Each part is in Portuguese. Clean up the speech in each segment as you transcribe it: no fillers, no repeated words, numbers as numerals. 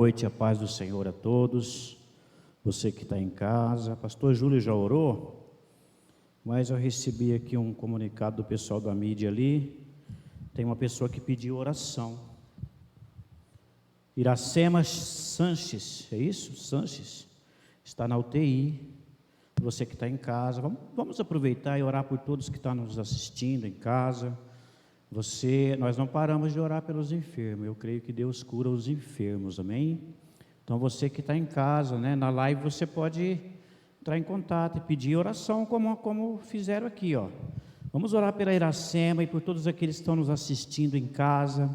Noite, a paz do Senhor a todos, você que está em casa. Pastor Júlio já orou, mas eu recebi aqui um comunicado do pessoal da mídia ali. Tem uma pessoa que pediu oração. Iracema Sanches, é isso? Sanches, está na UTI. Você que está em casa, vamos aproveitar e orar por todos que estão nos assistindo em casa. Nós não paramos de orar pelos enfermos. Eu creio que Deus cura os enfermos, amém? Então você que está em casa, na live você pode entrar em contato e pedir oração, como fizeram aqui, ó. Vamos orar pela Iracema e por todos aqueles que estão nos assistindo em casa.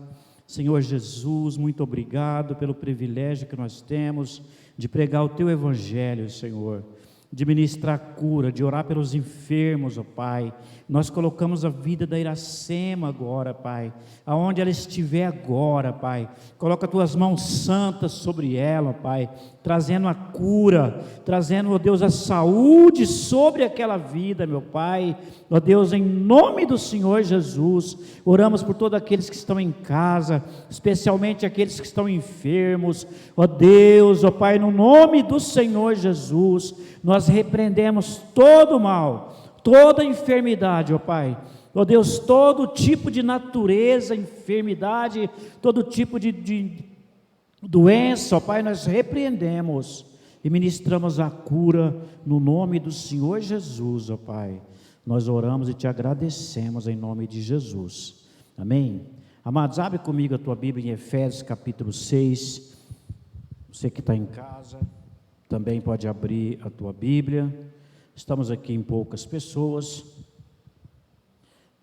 Senhor Jesus, muito obrigado pelo privilégio que nós temos de pregar o Teu Evangelho, Senhor, de ministrar cura, de orar pelos enfermos, ó Pai. Nós colocamos a vida da Iracema agora, Pai, aonde ela estiver agora, Pai, coloca Tuas mãos santas sobre ela, Pai, trazendo a cura, trazendo, ó Deus, a saúde sobre aquela vida, meu Pai. Ó Deus, em nome do Senhor Jesus, oramos por todos aqueles que estão em casa, especialmente aqueles que estão enfermos. Ó Deus, ó Pai, no nome do Senhor Jesus, nós repreendemos todo o mal, toda enfermidade, ó Pai. Ó Deus, todo tipo de natureza, enfermidade, todo tipo de doença, ó Pai, nós repreendemos e ministramos a cura no nome do Senhor Jesus, ó Pai. Nós oramos e Te agradecemos em nome de Jesus, amém? Amados, abre comigo a tua Bíblia em Efésios capítulo 6, você que está em casa, também pode abrir a tua Bíblia. Estamos aqui em poucas pessoas,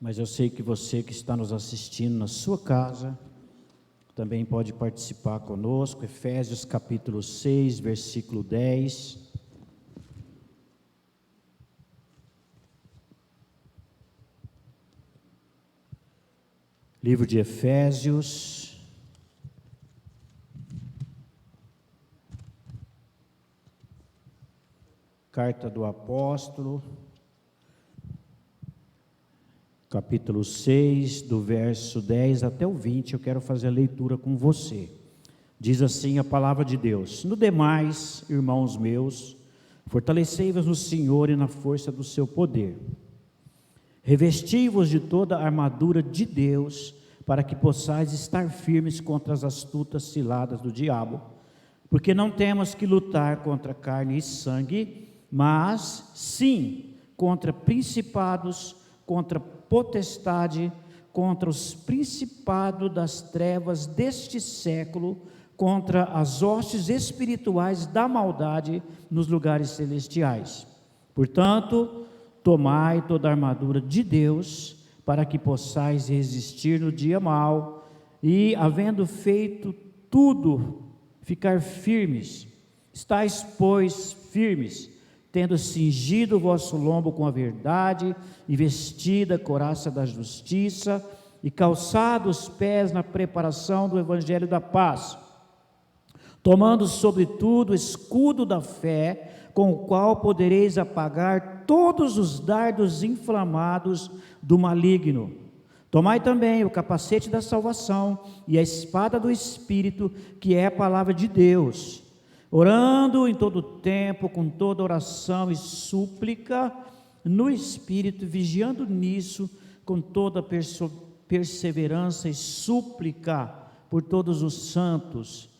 mas eu sei que você que está nos assistindo na sua casa, também pode participar conosco. Efésios capítulo 6, versículo 10. Livro de Efésios, carta do apóstolo, capítulo 6, do verso 10 até o 20, eu quero fazer a leitura com você. Diz assim a palavra de Deus: No demais, irmãos meus, fortalecei-vos no Senhor e na força do seu poder. Revesti-vos de toda a armadura de Deus, para que possais estar firmes contra as astutas ciladas do diabo, porque não temos que lutar contra carne e sangue, mas sim contra principados, contra potestade, contra os principados das trevas deste século, contra as hostes espirituais da maldade nos lugares celestiais. Portanto, tomai toda a armadura de Deus, para que possais resistir no dia mau, e, havendo feito tudo, ficar firmes. Estais, pois, firmes, tendo cingido o vosso lombo com a verdade, e vestida a couraça da justiça, e calçado os pés na preparação do evangelho da paz, tomando sobretudo o escudo da fé, com o qual podereis apagar todos os dardos inflamados do maligno. Tomai também o capacete da salvação e a espada do Espírito, que é a palavra de Deus, orando em todo tempo, com toda oração e súplica, no Espírito, vigiando nisso, com toda perseverança e súplica, por todos os santos,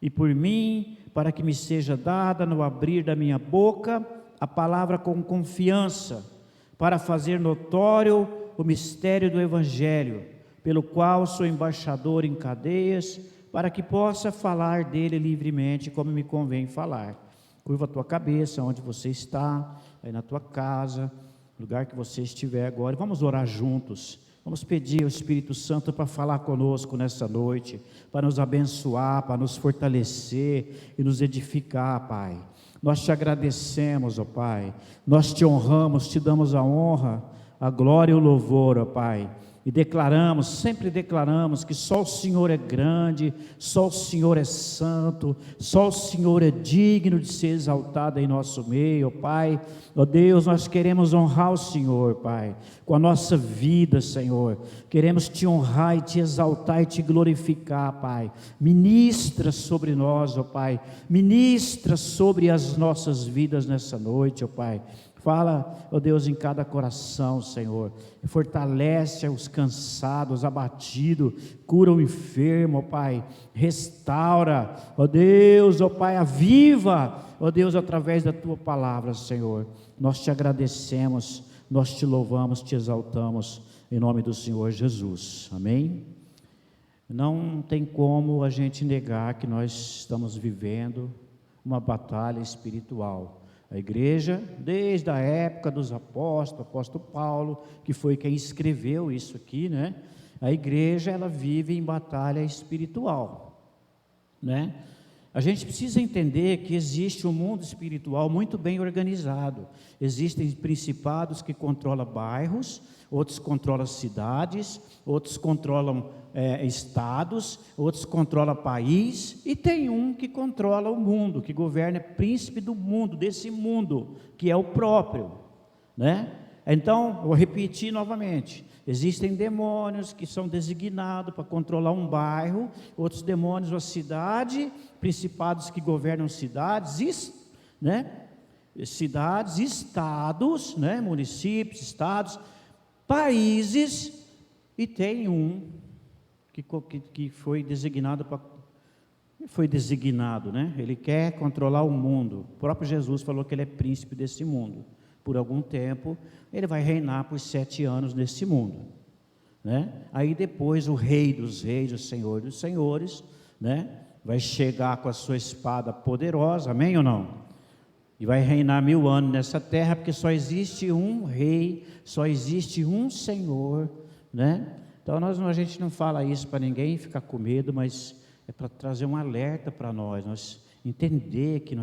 e por mim, para que me seja dada no abrir da minha boca a palavra com confiança, para fazer notório o mistério do Evangelho, pelo qual sou embaixador em cadeias, para que possa falar dele livremente, como me convém falar. Curva a tua cabeça, onde você está, aí na tua casa, lugar que você estiver agora, vamos orar juntos. Vamos pedir ao Espírito Santo para falar conosco nessa noite, para nos abençoar, para nos fortalecer e nos edificar, Pai. Nós te agradecemos, ó Pai, nós te honramos, te damos a honra, a glória e o louvor, ó Pai. e declaramos, sempre declaramos que só o Senhor é grande, só o Senhor é santo, só o Senhor é digno de ser exaltado em nosso meio, ó Pai. Ó Deus, nós queremos honrar o Senhor, Pai, com a nossa vida, Senhor. Queremos te honrar e te exaltar e te glorificar, Pai. Ministra sobre nós, ó Pai. Ministra sobre as nossas vidas nessa noite, ó Pai. Fala, ó Deus, em cada coração, Senhor. Fortalece os cansados, abatidos. Cura o enfermo, ó Pai. Restaura, ó Deus, ó Pai, aviva, ó Deus, através da Tua palavra, Senhor. Nós te agradecemos, nós te louvamos, te exaltamos, em nome do Senhor Jesus. Amém? Não tem como a gente negar que nós estamos vivendo uma batalha espiritual. A igreja, desde a época dos apóstolos, apóstolo Paulo, que foi quem escreveu isso aqui, né? A igreja, ela vive em batalha espiritual, né? A gente precisa entender que existe um mundo espiritual muito bem organizado. Existem principados que controlam bairros, outros controlam cidades, outros controlam estados, outros controlam país, e tem um que controla o mundo, que governa, é príncipe do mundo, desse mundo, que é o próprio, né? Então, vou repetir novamente, existem demônios que são designados para controlar um bairro, outros demônios uma cidade, principados que governam cidades, né? Cidades, estados, né? Municípios, estados, países, e tem um que foi designado né? Ele quer controlar o mundo. O próprio Jesus falou que ele é príncipe desse mundo. Por algum tempo, ele vai reinar por 7 anos nesse mundo, né? Aí depois o rei dos reis, o senhor dos senhores, né? Vai chegar com a sua espada poderosa, amém ou não? E vai reinar 1000 anos nessa terra, porque só existe um rei, só existe um senhor, né? Então a gente não fala isso para ninguém ficar com medo, mas é para trazer um alerta para nós entender que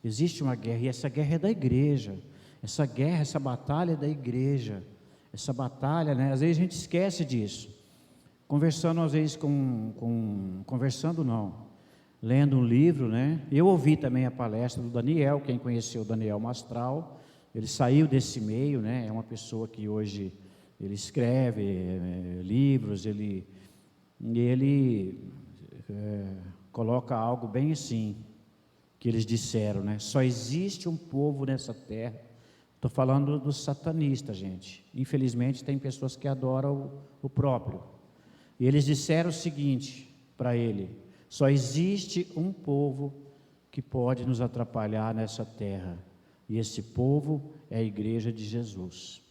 existe uma guerra, e essa guerra é da igreja, essa batalha é da igreja, essa batalha, né? Às vezes a gente esquece disso, lendo um livro, né? Eu ouvi também a palestra do Daniel, quem conheceu o Daniel Mastral, ele saiu desse meio, né? É uma pessoa que hoje ele escreve livros, ele coloca algo bem assim, que eles disseram, né? Só existe um povo nessa terra. Estou falando dos satanistas, gente. Infelizmente tem pessoas que adoram o próprio. E eles disseram o seguinte para ele: só existe um povo que pode nos atrapalhar nessa terra, e esse povo é a igreja de Jesus.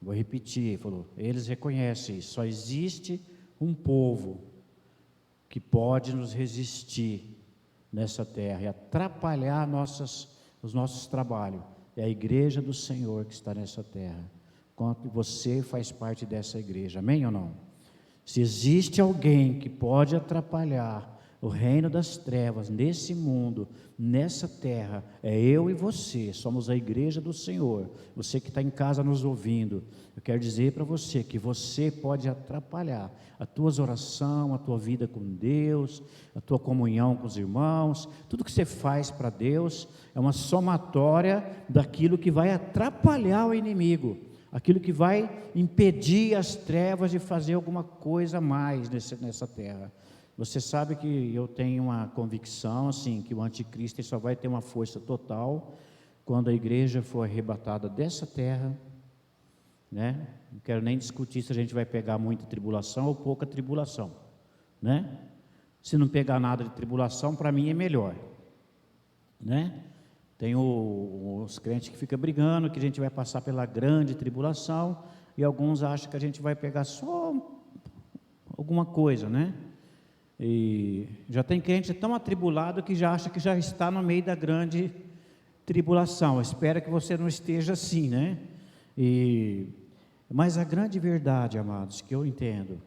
Vou repetir, ele falou, eles reconhecem isso, só existe um povo que pode nos resistir nessa terra e atrapalhar os nossos trabalhos, é a igreja do Senhor que está nessa terra. Quanto você faz parte dessa igreja, amém ou não? Se existe alguém que pode atrapalhar o reino das trevas nesse mundo, nessa terra, é eu e você. Somos a igreja do Senhor. Você que está em casa nos ouvindo, eu quero dizer para você que você pode atrapalhar a tua oração, a tua vida com Deus, a tua comunhão com os irmãos. Tudo que você faz para Deus é uma somatória daquilo que vai atrapalhar o inimigo, aquilo que vai impedir as trevas de fazer alguma coisa a mais nessa terra. Você sabe que eu tenho uma convicção, assim, que o anticristo só vai ter uma força total quando a igreja for arrebatada dessa terra, né? Não quero nem discutir se a gente vai pegar muita tribulação ou pouca tribulação, né? Se não pegar nada de tribulação, para mim é melhor, né? Tem os crentes que ficam brigando, que a gente vai passar pela grande tribulação, e alguns acham que a gente vai pegar só alguma coisa, né? E já tem crente tão atribulado que já acha que já está no meio da grande tribulação. Espero que você não esteja assim, né? Mas a grande verdade, amados, que eu entendo,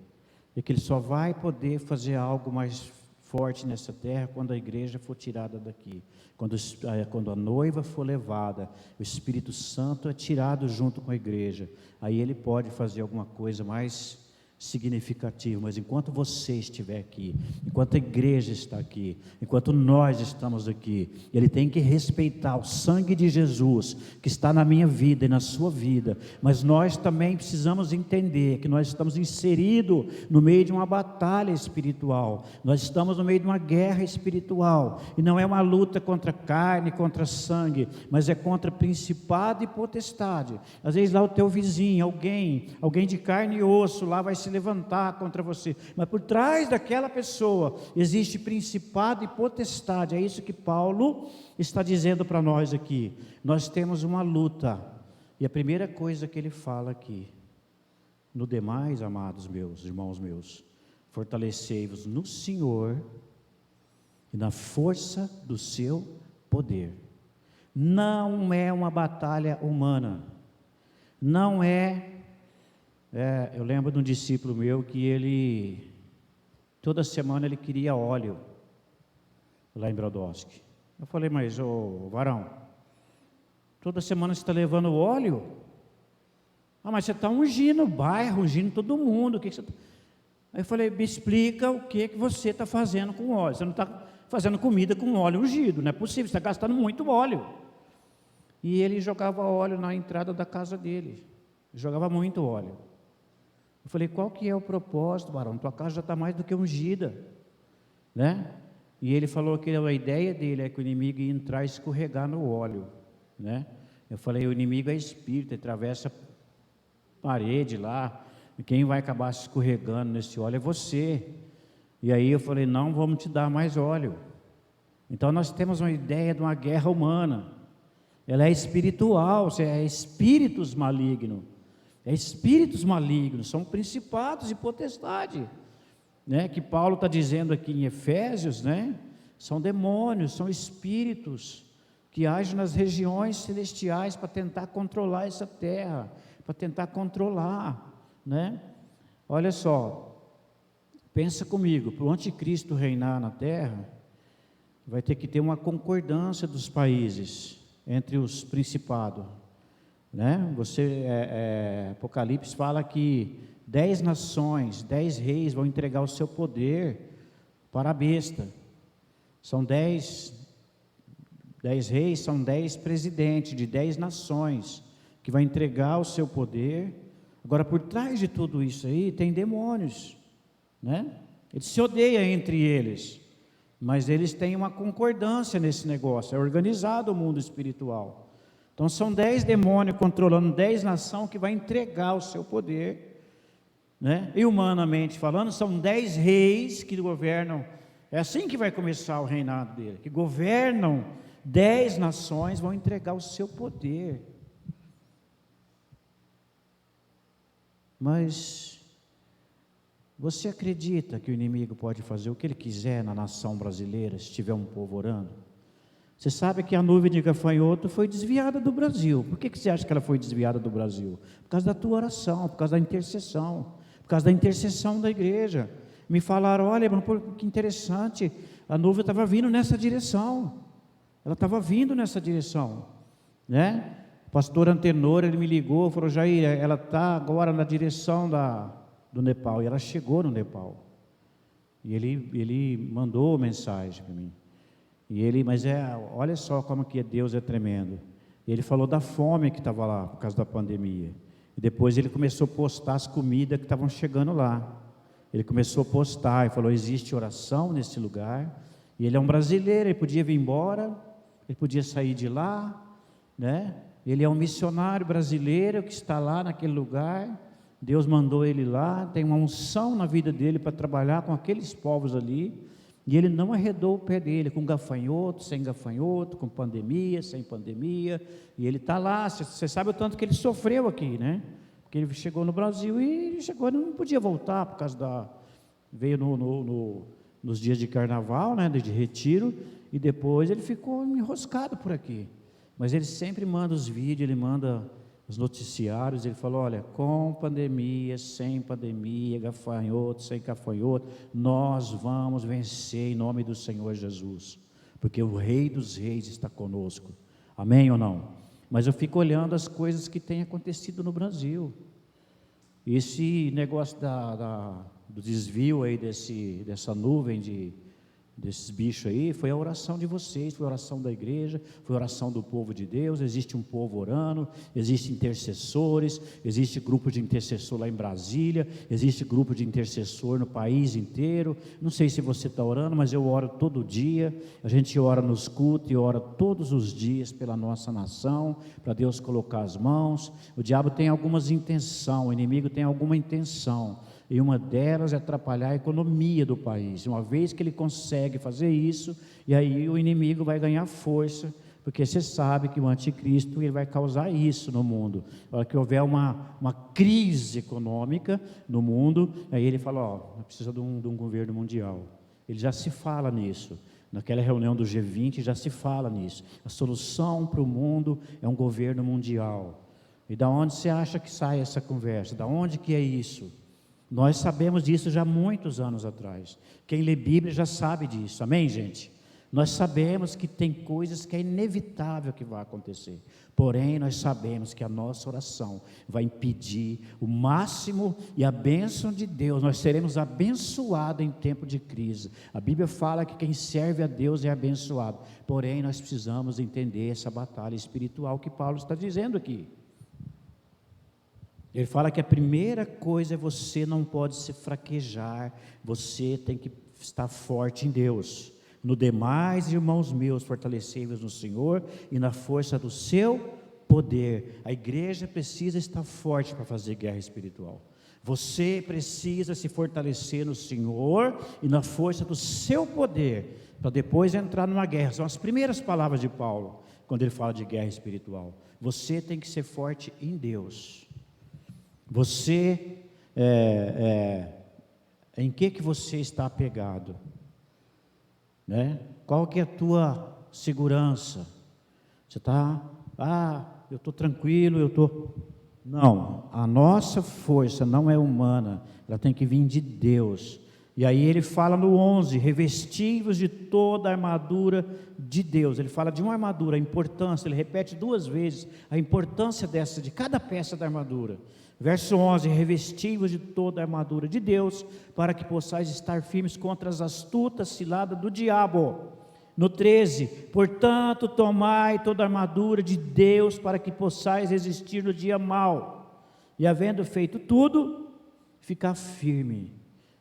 é que ele só vai poder fazer algo mais forte nessa terra quando a igreja for tirada daqui. Quando a noiva for levada, o Espírito Santo é tirado junto com a igreja. Aí ele pode fazer alguma coisa mais significativa, mas enquanto você estiver aqui, enquanto a igreja está aqui, enquanto nós estamos aqui, ele tem que respeitar o sangue de Jesus que está na minha vida e na sua vida, mas nós também precisamos entender que nós estamos inseridos no meio de uma batalha espiritual, nós estamos no meio de uma guerra espiritual, e não é uma luta contra carne, contra sangue, mas é contra principado e potestade. Às vezes lá o teu vizinho, alguém de carne e osso lá vai se levantar contra você, mas por trás daquela pessoa existe principado e potestade. É isso que Paulo está dizendo para nós aqui. Nós temos uma luta, e a primeira coisa que ele fala aqui: no demais, amados meus, irmãos meus, fortalecei-vos no Senhor e na força do seu poder. Não é uma batalha humana, não eu lembro de um discípulo meu que ele, toda semana ele queria óleo, lá em Brodowski. Eu falei, mas ô varão, toda semana você está levando óleo? Ah, mas você está ungindo o bairro, ungindo todo mundo. Aí eu falei, me explica o que você está fazendo com óleo. Você não está fazendo comida com óleo ungido, não é possível, você está gastando muito óleo. E ele jogava óleo na entrada da casa dele, jogava muito óleo. Eu falei, qual que é o propósito, varão? Tua casa já está mais do que ungida, né? E ele falou que a ideia dele é que o inimigo ia entrar e escorregar no óleo, né? Eu falei, o inimigo é espírito, ele atravessa a parede lá, e quem vai acabar se escorregando nesse óleo é você. E aí eu falei, não vamos te dar mais óleo. Então nós temos uma ideia de uma guerra humana, ela é espiritual, é espíritos malignos. É espíritos malignos, são principados e potestade, né? Que Paulo está dizendo aqui em Efésios, né? São demônios, são espíritos que agem nas regiões celestiais para tentar controlar essa terra, para tentar controlar, né? Olha só, pensa comigo, para o anticristo reinar na terra, vai ter que ter uma concordância dos países entre os principados, né? Apocalipse fala que 10 nações, 10 reis vão entregar o seu poder para a besta. São 10 reis, são 10 presidentes de 10 nações que vai entregar o seu poder. Agora, por trás de tudo isso aí, tem demônios, né? Eles se odeiam entre eles, mas eles têm uma concordância nesse negócio, é organizado o mundo espiritual. Então são 10 demônios controlando 10 nações que vai entregar o seu poder, né? E humanamente falando, são 10 reis que governam, é assim que vai começar o reinado dele, que governam 10 nações, vão entregar o seu poder. Mas você acredita que o inimigo pode fazer o que ele quiser na nação brasileira, se tiver um povo orando? Você sabe que a nuvem de gafanhoto foi desviada do Brasil. Por que você acha que ela foi desviada do Brasil? Por causa da tua oração, por causa da intercessão, por causa da intercessão da igreja. Me falaram, olha, que interessante, a nuvem estava vindo nessa direção. Ela estava vindo nessa direção, né? O pastor Antenor, ele me ligou, falou, Jair, ela está agora na direção do Nepal, e ela chegou no Nepal. E ele mandou mensagem para mim. Mas olha só como que Deus é tremendo. Ele falou da fome que estava lá, por causa da pandemia. E depois ele começou a postar as comidas que estavam chegando lá. Ele começou a postar e falou, existe oração nesse lugar. E ele é um brasileiro, ele podia vir embora, ele podia sair de lá, né? Ele é um missionário brasileiro que está lá naquele lugar. Deus mandou ele lá, tem uma unção na vida dele para trabalhar com aqueles povos ali. E ele não arredou o pé dele, com gafanhoto, sem gafanhoto, com pandemia, sem pandemia, e ele está lá. Você sabe o tanto que ele sofreu aqui, né? Porque ele chegou no Brasil e não podia voltar, por causa veio nos dias de carnaval, né, de retiro, e depois ele ficou enroscado por aqui. Mas ele sempre manda os vídeos, ele manda os noticiários, ele falou: olha, com pandemia, sem pandemia, gafanhoto, sem gafanhoto, nós vamos vencer em nome do Senhor Jesus, porque o Rei dos Reis está conosco. Amém ou não? Mas eu fico olhando as coisas que têm acontecido no Brasil. Esse negócio do desvio aí dessa nuvem desses bichos aí, foi a oração de vocês, foi a oração da igreja, foi a oração do povo de Deus. Existe um povo orando, existem intercessores, existe grupo de intercessor lá em Brasília, existe grupo de intercessor no país inteiro. Não sei se você está orando, mas eu oro todo dia. A gente ora nos cultos e ora todos os dias pela nossa nação, para Deus colocar as mãos. O diabo tem algumas intenções, o inimigo tem alguma intenção, e uma delas é atrapalhar a economia do país. Uma vez que ele consegue fazer isso, e aí o inimigo vai ganhar força, porque você sabe que o anticristo ele vai causar isso no mundo. Na hora que houver uma crise econômica no mundo, aí ele fala: ó, precisa de um governo mundial. Ele já se fala nisso. Naquela reunião do G20 já se fala nisso. A solução para o mundo é um governo mundial. E da onde você acha que sai essa conversa? Da onde que é isso? Nós sabemos disso já há muitos anos atrás. Quem lê Bíblia já sabe disso, amém, gente? Nós sabemos que tem coisas que é inevitável que vai acontecer, porém nós sabemos que a nossa oração vai impedir o máximo e a bênção de Deus. Nós seremos abençoados em tempo de crise. A Bíblia fala que quem serve a Deus é abençoado, porém nós precisamos entender essa batalha espiritual que Paulo está dizendo aqui. Ele fala que a primeira coisa é você não pode se fraquejar, você tem que estar forte em Deus. No demais, irmãos meus, fortalecei-vos no Senhor e na força do seu poder. A igreja precisa estar forte para fazer guerra espiritual. Você precisa se fortalecer no Senhor e na força do seu poder, para depois entrar numa guerra. São as primeiras palavras de Paulo, quando ele fala de guerra espiritual. Você tem que ser forte em Deus. Você, em que você está apegado? Né? Qual que é a tua segurança? Você está, eu estou tranquilo, Não, a nossa força não é humana, ela tem que vir de Deus. E aí ele fala no 11, revesti-vos de toda a armadura de Deus. Ele fala de uma armadura, a importância, ele repete 2 vezes a importância de cada peça da armadura. Verso 11, revesti-vos de toda a armadura de Deus, para que possais estar firmes contra as astutas ciladas do diabo. No 13, portanto, tomai toda a armadura de Deus, para que possais resistir no dia mau. E havendo feito tudo, ficar firme,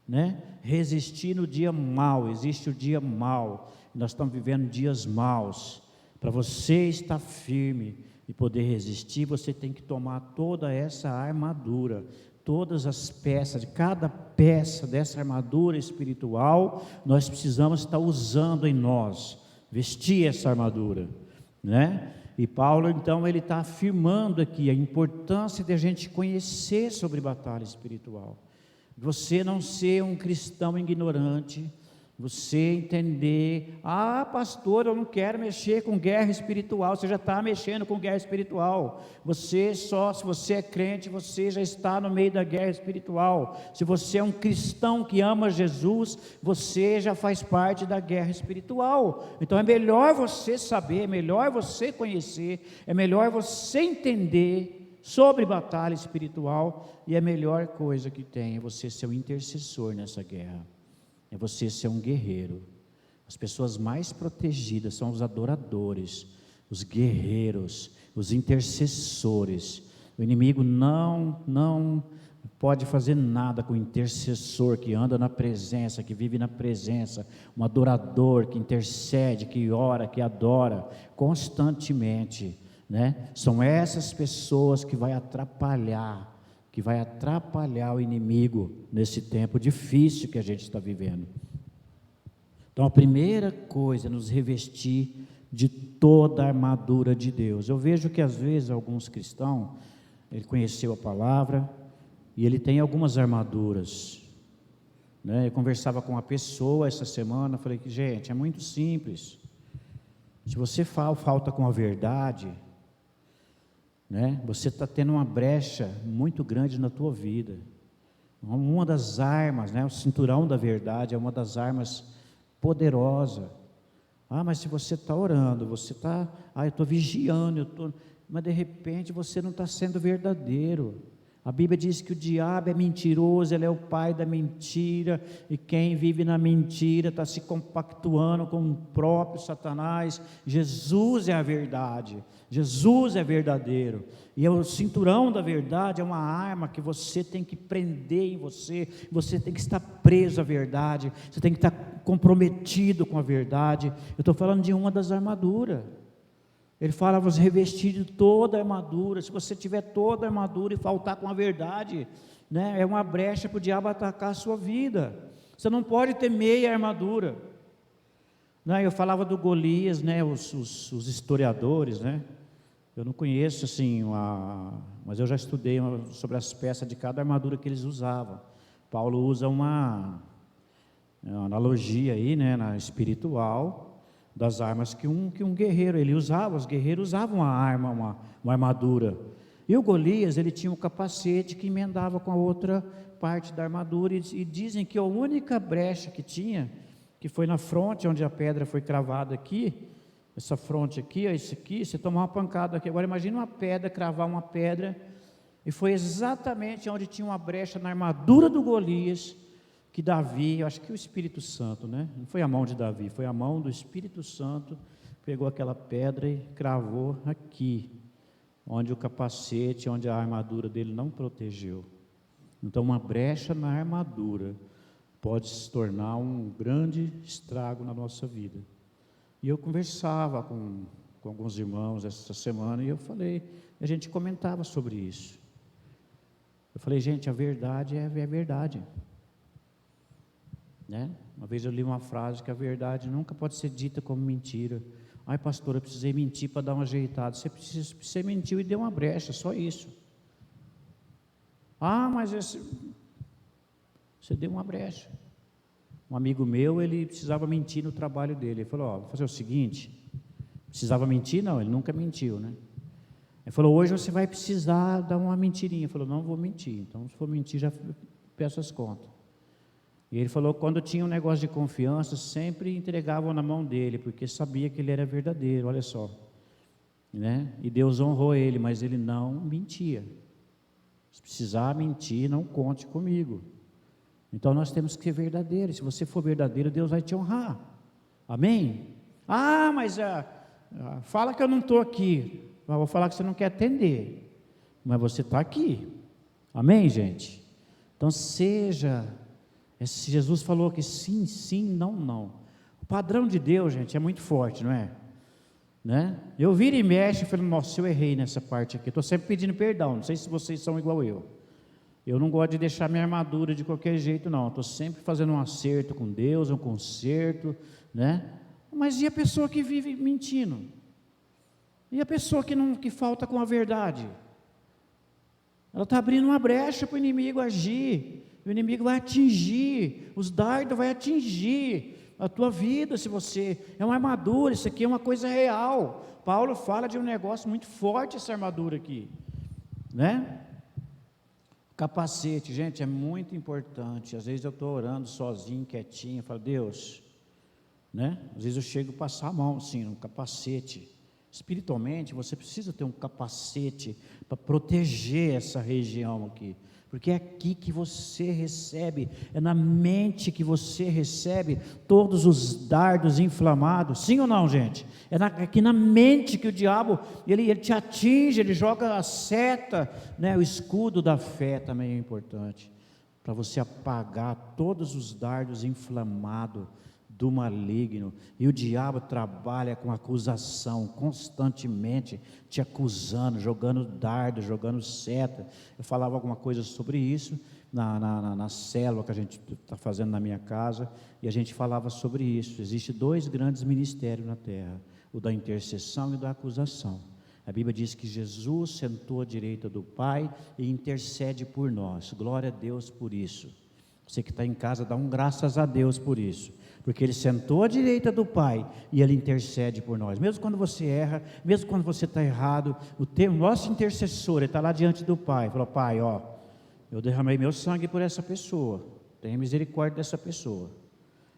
né? Resistir no dia mau. Existe o dia mau, nós estamos vivendo dias maus. Para você estar firme e poder resistir, você tem que tomar toda essa armadura, todas as peças, cada peça dessa armadura espiritual, nós precisamos estar usando em nós, vestir essa armadura, né? E Paulo então ele está afirmando aqui a importância de a gente conhecer sobre batalha espiritual, você não ser um cristão ignorante, você entender, pastor, eu não quero mexer com guerra espiritual. Você já está mexendo com guerra espiritual. Se você é crente, você já está no meio da guerra espiritual. Se você é um cristão que ama Jesus, você já faz parte da guerra espiritual. Então é melhor você saber, é melhor você conhecer, é melhor você entender sobre batalha espiritual, e a melhor coisa que tem é você ser um intercessor nessa guerra. É você ser um guerreiro. As pessoas mais protegidas são os adoradores, os guerreiros, os intercessores. O inimigo não pode fazer nada com o intercessor que anda na presença, que vive na presença, um adorador que intercede, que ora, que adora constantemente, né? São essas pessoas que vai atrapalhar o inimigo nesse tempo difícil que a gente está vivendo. Então a primeira coisa é nos revestir de toda a armadura de Deus. Eu vejo que às vezes alguns cristãos, ele conheceu a palavra e ele tem algumas armaduras, né? Eu conversava com uma pessoa essa semana, falei que, gente, é muito simples. Se você falta com a verdade, né? Você está tendo uma brecha muito grande na tua vida. Uma das armas, né? O cinturão da verdade é uma das armas poderosas. Mas se você está orando, você está, eu estou vigiando, mas de repente você não está sendo verdadeiro. A Bíblia diz que o diabo é mentiroso, ele é o pai da mentira, e quem vive na mentira está se compactuando com o próprio Satanás. Jesus é a verdade, Jesus é verdadeiro, e o cinturão da verdade é uma arma que você tem que prender em você, você tem que estar preso à verdade, você tem que estar comprometido com a verdade. Eu estou falando de uma das armaduras. Ele fala, vos revestir de toda a armadura. Se você tiver toda a armadura e faltar com a verdade, né, é uma brecha para o diabo atacar a sua vida. Você não pode ter meia armadura, né? Eu falava do Golias, né, os historiadores, né, eu não conheço assim, mas eu já estudei sobre as peças de cada armadura que eles usavam. Paulo usa uma analogia aí, né, na espiritual, das armas que um guerreiro, os guerreiros usavam uma arma, uma armadura, e o Golias, ele tinha um capacete que emendava com a outra parte da armadura, e dizem que a única brecha que tinha, que foi na fronte, onde a pedra foi cravada aqui, essa fronte aqui, isso aqui, você tomar uma pancada aqui, agora imagina uma pedra, cravar uma pedra, e foi exatamente onde tinha uma brecha na armadura do Golias, que Davi, eu acho que o Espírito Santo, né? Não foi a mão de Davi, foi a mão do Espírito Santo, pegou aquela pedra e cravou aqui, onde o capacete, onde a armadura dele não protegeu. Então uma brecha na armadura pode se tornar um grande estrago na nossa vida. E eu conversava com alguns irmãos essa semana, e eu falei, a gente comentava sobre isso. Eu falei, gente, a verdade é verdade. Né? Uma vez eu li uma frase que a verdade nunca pode ser dita como mentira. Pastor, eu precisei mentir para dar um ajeitado. Você mentiu e deu uma brecha, só isso. Mas você deu uma brecha. Um amigo meu, ele precisava mentir no trabalho dele. Ele falou, vou fazer o seguinte, precisava mentir? Não, ele nunca mentiu, né? Ele falou, hoje você vai precisar dar uma mentirinha. Ele falou, não vou mentir, então se for mentir, já peço as contas. E ele falou que quando tinha um negócio de confiança, sempre entregavam na mão dele, porque sabia que ele era verdadeiro, olha só, né? E Deus honrou ele, mas ele não mentia. Se precisar mentir, não conte comigo. Então nós temos que ser verdadeiros. Se você for verdadeiro, Deus vai te honrar. Amém? Mas fala que eu não estou aqui. Eu vou falar que você não quer atender, mas você está aqui. Amém, gente? Então Jesus falou que sim, sim, não, não. O padrão de Deus, gente, é muito forte, não é? Né? Eu viro e mexo e falo, nossa, eu errei nessa parte aqui. Estou sempre pedindo perdão, não sei se vocês são igual eu. Eu não gosto de deixar minha armadura de qualquer jeito, não. Estou sempre fazendo um acerto com Deus, um conserto, né? Mas e a pessoa que vive mentindo? E a pessoa que falta com a verdade? Ela está abrindo uma brecha para o inimigo agir. O inimigo vai atingir, os dardos vai atingir a tua vida. Se você é uma armadura, isso aqui é uma coisa real. Paulo fala de um negócio muito forte, essa armadura aqui, né? Capacete, gente, é muito importante. Às vezes eu estou orando sozinho, quietinho, eu falo, Deus, né? Às vezes eu chego a passar a mão assim, no capacete. Espiritualmente, você precisa ter um capacete para proteger essa região aqui, porque é aqui que você recebe, é na mente que você recebe todos os dardos inflamados. Sim ou não, gente? É aqui na mente que o diabo, ele te atinge, ele joga a seta, né? O escudo da fé também é importante, para você apagar todos os dardos inflamados do maligno. E o diabo trabalha com acusação, constantemente te acusando, jogando dardo, jogando seta. Eu falava alguma coisa sobre isso na célula que a gente está fazendo na minha casa, e a gente falava sobre isso. Existem dois grandes ministérios na terra, o da intercessão e da acusação. A Bíblia diz que Jesus sentou à direita do Pai e intercede por nós. Glória a Deus por isso. Você que está em casa, dá graças a Deus por isso. Porque Ele sentou à direita do Pai e Ele intercede por nós. Mesmo quando você erra, mesmo quando você está errado, o nosso intercessor, ele está lá diante do Pai. Falou: Pai, ó, eu derramei meu sangue por essa pessoa. Tenha misericórdia dessa pessoa.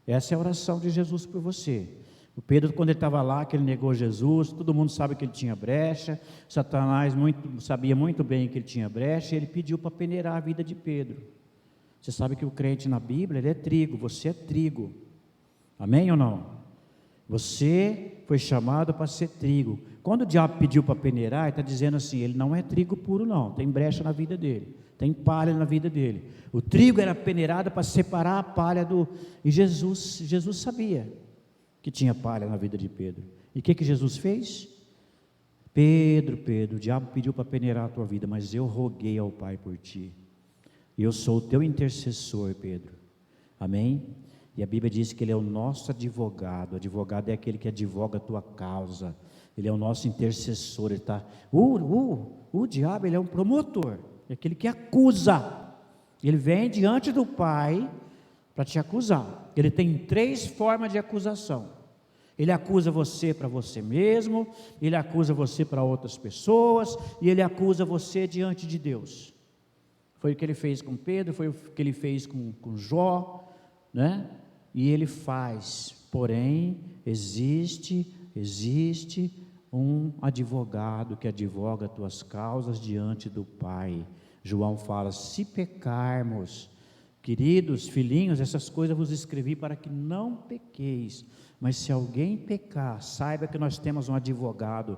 Essa é a oração de Jesus por você. O Pedro, quando ele estava lá, que ele negou Jesus, todo mundo sabe que ele tinha brecha. Satanás sabia muito bem que ele tinha brecha, e ele pediu para peneirar a vida de Pedro. Você sabe que o crente na Bíblia, ele é trigo, você é trigo. Amém ou não? Você foi chamado para ser trigo. Quando o diabo pediu para peneirar, ele está dizendo assim: ele não é trigo puro não, tem brecha na vida dele, tem palha na vida dele. O trigo era peneirado para separar a palha do... E Jesus sabia que tinha palha na vida de Pedro. E o que Jesus fez? Pedro, o diabo pediu para peneirar a tua vida, mas eu roguei ao Pai por ti. E eu sou o teu intercessor, Pedro. Amém? E a Bíblia diz que Ele é o nosso advogado. O advogado é aquele que advoga a tua causa. Ele é o nosso intercessor. Ele está... O diabo, ele é um promotor. É aquele que acusa. Ele vem diante do Pai para te acusar. Ele tem 3 formas de acusação. Ele acusa você para você mesmo, ele acusa você para outras pessoas, e ele acusa você diante de Deus. Foi o que ele fez com Pedro, foi o que ele fez com Jó, né? E ele faz, porém, existe um advogado que advoga tuas causas diante do Pai. João fala: se pecarmos, queridos filhinhos, essas coisas vos escrevi para que não pequeis. Mas se alguém pecar, saiba que nós temos um advogado.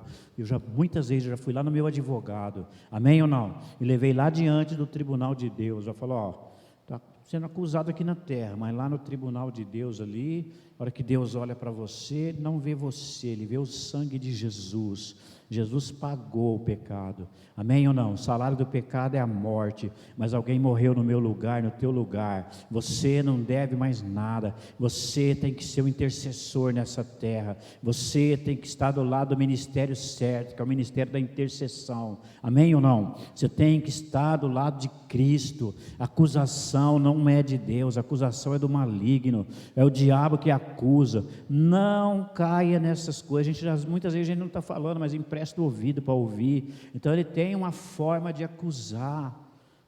Muitas vezes eu já fui lá no meu advogado, amém ou não? E levei lá diante do tribunal de Deus. Eu falo: ó, está sendo acusado aqui na terra, mas lá no tribunal de Deus ali, a hora que Deus olha para você, não vê você, Ele vê o sangue de Jesus. Jesus pagou o pecado, amém ou não? O salário do pecado é a morte, mas alguém morreu no meu lugar, no teu lugar. Você não deve mais nada. Você tem que ser o intercessor nessa terra. Você tem que estar do lado do ministério certo, que é o ministério da intercessão, amém ou não? Você tem que estar do lado de Cristo. A acusação não é de Deus, a acusação é do maligno, é o diabo que acusa. Não caia nessas coisas. Muitas vezes a gente não está falando, mas empresta o ouvido para ouvir. Então ele tem uma forma de acusar,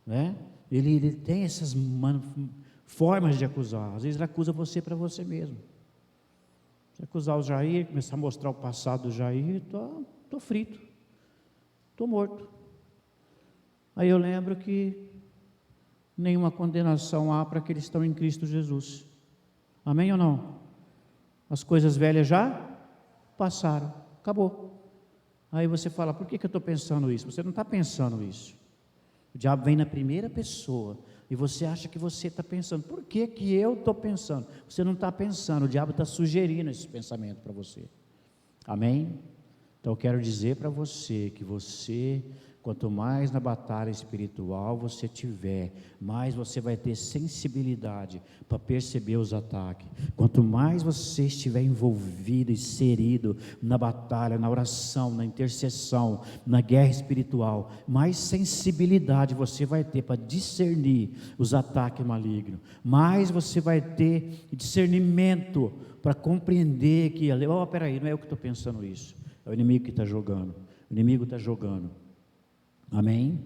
né? Ele tem essas formas de acusar. Às vezes ele acusa você para você mesmo. Se acusar o Jair, começar a mostrar o passado do Jair, estou frito, estou morto. Aí eu lembro que nenhuma condenação há para aqueles que estão em Cristo Jesus. Amém ou não? As coisas velhas já passaram, acabou. Aí você fala: por que eu estou pensando isso? Você não está pensando isso. O diabo vem na primeira pessoa e você acha que você está pensando. Por que eu estou pensando? Você não está pensando, o diabo está sugerindo esse pensamento para você. Amém? Então eu quero dizer para você que você, quanto mais na batalha espiritual você tiver, mais você vai ter sensibilidade para perceber os ataques. Quanto mais você estiver envolvido, inserido na batalha, na oração, na intercessão, na guerra espiritual, mais sensibilidade você vai ter para discernir os ataques malignos. Mais você vai ter discernimento para compreender que, peraí, não é eu que estou pensando isso. É o inimigo que está jogando. O inimigo está jogando. Amém?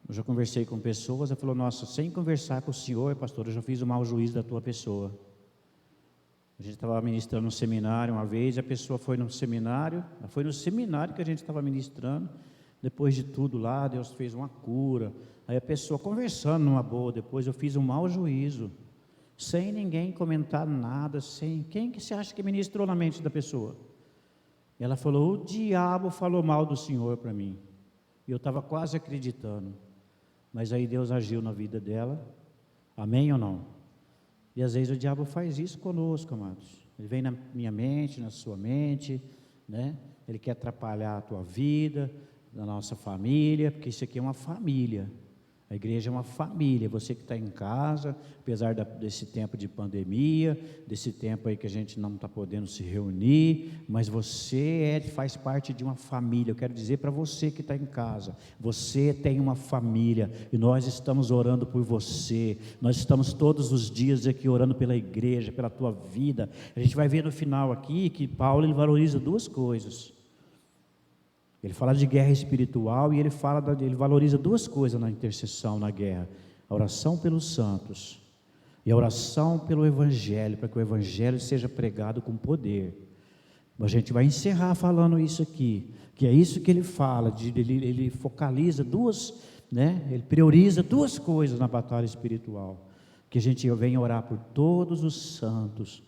Eu já conversei com pessoas, ela falou: nossa, sem conversar com o senhor, pastor, eu já fiz o mau juízo da tua pessoa. A gente estava ministrando um seminário uma vez, a pessoa foi no seminário que a gente estava ministrando. Depois de tudo lá, Deus fez uma cura. Aí a pessoa conversando numa boa, depois eu fiz um mau juízo, sem ninguém comentar nada, quem que você acha que ministrou na mente da pessoa? Ela falou: o diabo falou mal do senhor para mim. E eu estava quase acreditando, mas aí Deus agiu na vida dela, amém ou não? E às vezes o diabo faz isso conosco, amados. Ele vem na minha mente, na sua mente, né? Ele quer atrapalhar a tua vida, da nossa família, porque isso aqui é uma família, A igreja é uma família, você que está em casa, apesar desse tempo de pandemia, desse tempo aí que a gente não está podendo se reunir, mas você faz parte de uma família. Eu quero dizer para você que está em casa, você tem uma família, e nós estamos orando por você, nós estamos todos os dias aqui orando pela igreja, pela tua vida. A gente vai ver no final aqui que Paulo ele valoriza duas coisas. Ele fala de guerra espiritual e ele valoriza duas coisas na intercessão, na guerra: a oração pelos santos e a oração pelo Evangelho, para que o Evangelho seja pregado com poder. A gente vai encerrar falando isso aqui, que é isso que ele fala, ele focaliza duas, ele prioriza duas coisas na batalha espiritual, que a gente vem orar por todos os santos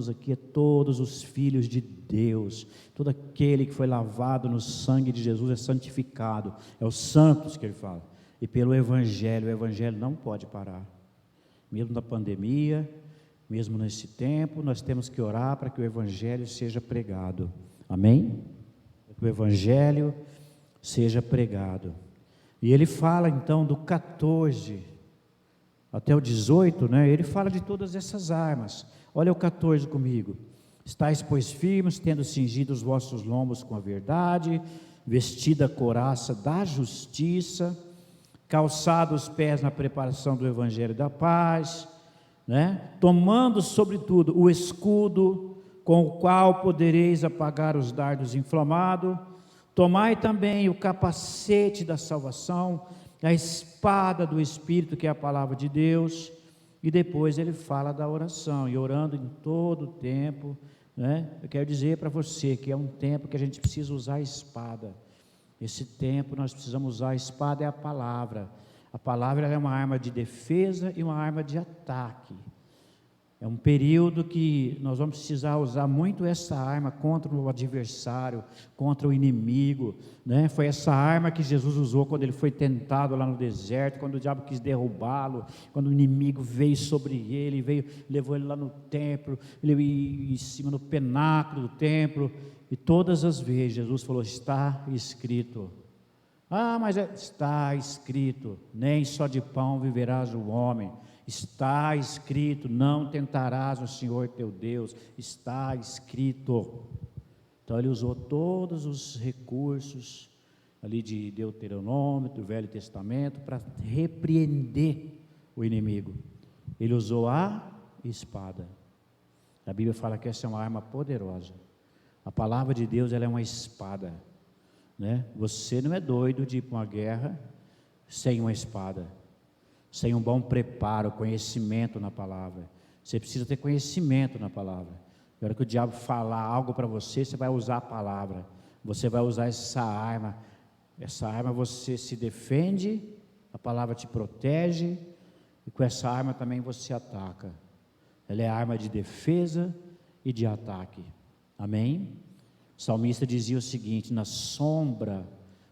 aqui, todos os filhos de Deus, todo aquele que foi lavado no sangue de Jesus é santificado, é os santos que ele fala, e pelo Evangelho, o Evangelho não pode parar, mesmo na pandemia, mesmo nesse tempo, nós temos que orar para que o Evangelho seja pregado, amém? Para que o Evangelho seja pregado, e ele fala então do 14 até o 18, ele fala de todas essas armas. Olha o 14 comigo: estais pois firmes, tendo cingido os vossos lombos com a verdade, vestida a couraça da justiça, calçado os pés na preparação do evangelho da paz, tomando sobretudo o escudo, com o qual podereis apagar os dardos inflamados, tomai também o capacete da salvação, a espada do Espírito, que é a palavra de Deus. E depois ele fala da oração, e orando em todo o tempo, eu quero dizer para você que é um tempo que a gente precisa usar a espada. Esse tempo nós precisamos usar a espada, é a palavra é uma arma de defesa e uma arma de ataque. É um período que nós vamos precisar usar muito essa arma contra o adversário, contra o inimigo, Foi essa arma que Jesus usou quando ele foi tentado lá no deserto, quando o diabo quis derrubá-lo, quando o inimigo veio sobre ele, levou ele lá no templo, ele ia em cima do penáculo do templo, e todas as vezes Jesus falou: está escrito. Mas está escrito, nem só de pão viverás o homem. Está escrito, não tentarás o Senhor teu Deus, está escrito. Então ele usou todos os recursos ali de Deuteronômio, do Velho Testamento, para repreender o inimigo. Ele usou a espada. A Bíblia fala que essa é uma arma poderosa. A palavra de Deus, ela é uma espada, Você não é doido de ir para uma guerra sem uma espada, sem um bom preparo, conhecimento na palavra. Você precisa ter conhecimento na palavra. Na hora que o diabo falar algo para você, você vai usar a palavra, você vai usar essa arma você se defende, a palavra te protege, e com essa arma também você ataca. Ela é arma de defesa e de ataque, amém? O salmista dizia o seguinte: na sombra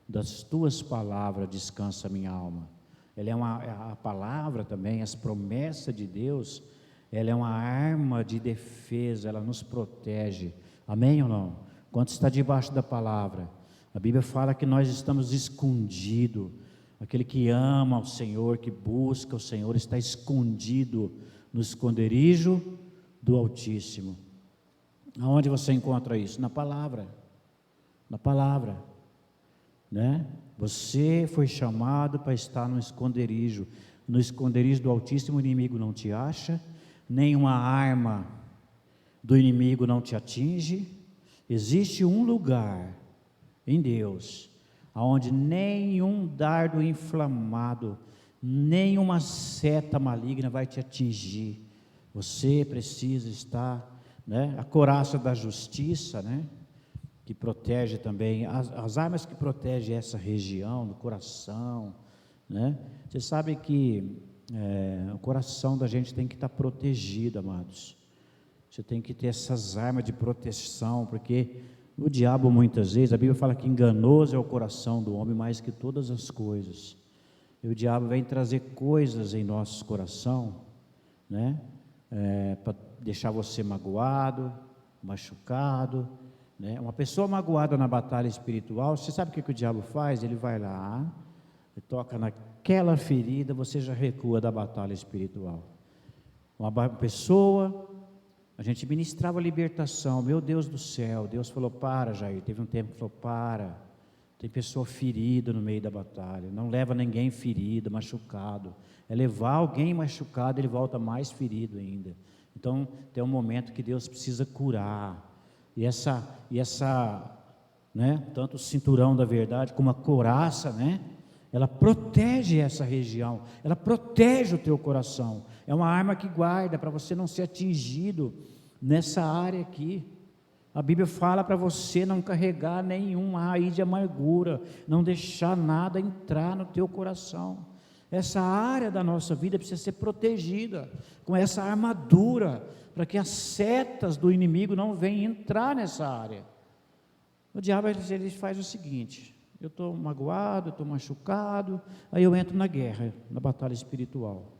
das tuas palavras descansa a minha alma. Ela é a palavra também, as promessas de Deus, ela é uma arma de defesa, ela nos protege, amém ou não? Quando está debaixo da palavra, a Bíblia fala que nós estamos escondidos. Aquele que ama ao Senhor, que busca o Senhor, está escondido no esconderijo do Altíssimo. Aonde você encontra isso? Na palavra, Você foi chamado para estar no esconderijo do Altíssimo. O inimigo não te acha, nenhuma arma do inimigo não te atinge. Existe um lugar em Deus, onde nenhum dardo inflamado, nenhuma seta maligna vai te atingir. Você precisa estar, a couraça da justiça, que protege também, as armas que protegem essa região do coração, Você sabe que o coração da gente tem que estar protegido, amados. Você tem que ter essas armas de proteção, porque o diabo muitas vezes, a Bíblia fala que enganoso é o coração do homem mais que todas as coisas, e o diabo vem trazer coisas em nosso coração, para deixar você magoado, machucado, Uma pessoa magoada na batalha espiritual, você sabe o que o diabo faz? Ele vai lá, Ele toca naquela ferida, você já recua da batalha espiritual. Uma pessoa, a gente ministrava libertação, meu Deus do céu, Deus falou, para Jair, teve um tempo que falou, para, tem pessoa ferida no meio da batalha, não leva ninguém ferido, machucado, é levar alguém machucado, ele volta mais ferido ainda. Então tem um momento que Deus precisa curar, e essa né, tanto o cinturão da verdade como a couraça, né, ela protege essa região, ela protege o teu coração, é uma arma que guarda para você não ser atingido nessa área aqui. A Bíblia fala para você não carregar nenhuma raiz de amargura, não deixar nada entrar no teu coração. Essa área da nossa vida precisa ser protegida com essa armadura, para que as setas do inimigo não venham entrar nessa área. O diabo ele faz o seguinte: eu estou magoado, eu estou machucado, aí eu entro na guerra, na batalha espiritual.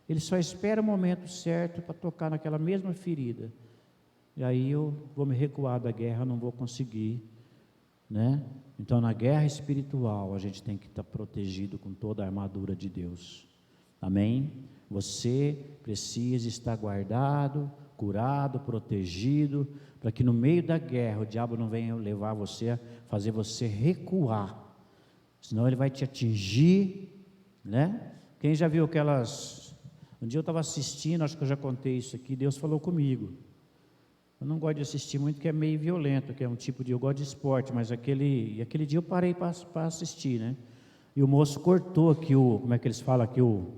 Ele só espera o momento certo para tocar naquela mesma ferida, e aí eu vou me recuar da guerra, não vou conseguir, né? Então na guerra espiritual a gente tem que estar protegido com toda a armadura de Deus, amém? Você precisa estar guardado, curado, protegido, para que no meio da guerra o diabo não venha levar você, a fazer você recuar, senão ele vai te atingir, né? Quem já viu aquelas... Um dia eu estava assistindo, acho que eu já contei isso aqui, Deus falou comigo. Eu não gosto de assistir muito, que é meio violento, que é um tipo de... Eu gosto de esporte, mas aquele dia eu parei para assistir, né? E o moço cortou aqui como é que eles falam aqui, o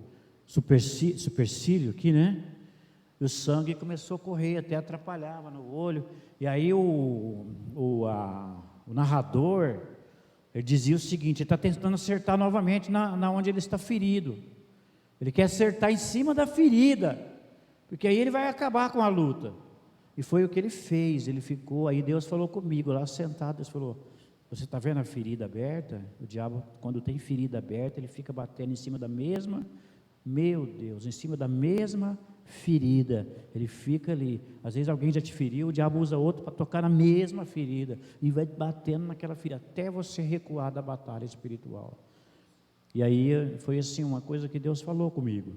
supercílio aqui, né? E o sangue começou a correr, até atrapalhava no olho. E aí o narrador, ele dizia o seguinte: ele está tentando acertar novamente na onde ele está ferido. Ele quer acertar em cima da ferida, porque aí ele vai acabar com a luta. E foi o que ele fez, ele ficou, aí Deus falou comigo, lá sentado, Deus falou: você está vendo a ferida aberta? O diabo, quando tem ferida aberta, ele fica batendo em cima da mesma, meu Deus, em cima da mesma ferida, ele fica ali. Às vezes alguém já te feriu, o diabo usa outro para tocar na mesma ferida, e vai batendo naquela ferida, até você recuar da batalha espiritual. E aí foi assim, uma coisa que Deus falou comigo.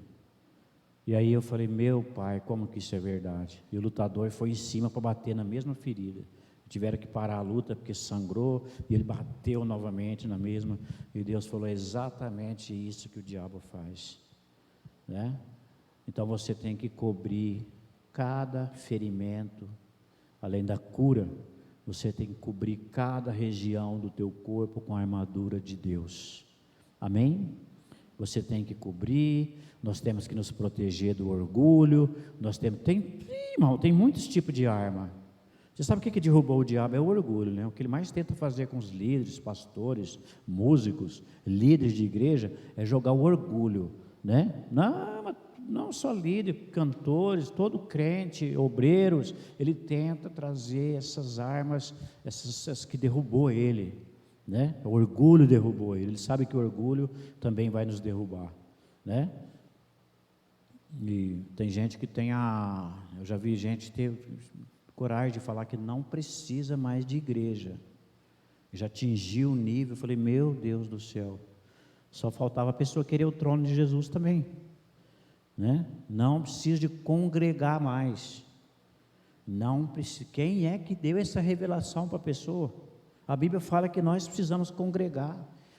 E aí eu falei: meu Pai, como que isso é verdade? E o lutador foi em cima para bater na mesma ferida. Tiveram que parar a luta porque sangrou, e ele bateu novamente na mesma. E Deus falou: é exatamente isso que o diabo faz, né? Então você tem que cobrir cada ferimento, além da cura, você tem que cobrir cada região do teu corpo com a armadura de Deus, amém? Você tem que cobrir, nós temos que nos proteger do orgulho, irmão, tem muitos tipos de arma. Você sabe o que derrubou o diabo? É o orgulho, né? O que ele mais tenta fazer com os líderes, pastores, músicos, líderes de igreja, é jogar o orgulho, né? Não só líder, cantores, todo crente, obreiros, ele tenta trazer essas armas, essas que derrubou ele, né? O orgulho derrubou ele sabe que o orgulho também vai nos derrubar, né? E tem gente que eu já vi gente ter coragem de falar que não precisa mais de igreja, já atingiu o nível. Eu falei: meu Deus do céu, só faltava a pessoa querer o trono de Jesus também, né? Não precisa de congregar mais, não precisa. Quem é que deu essa revelação para a pessoa? A Bíblia fala que nós precisamos congregar,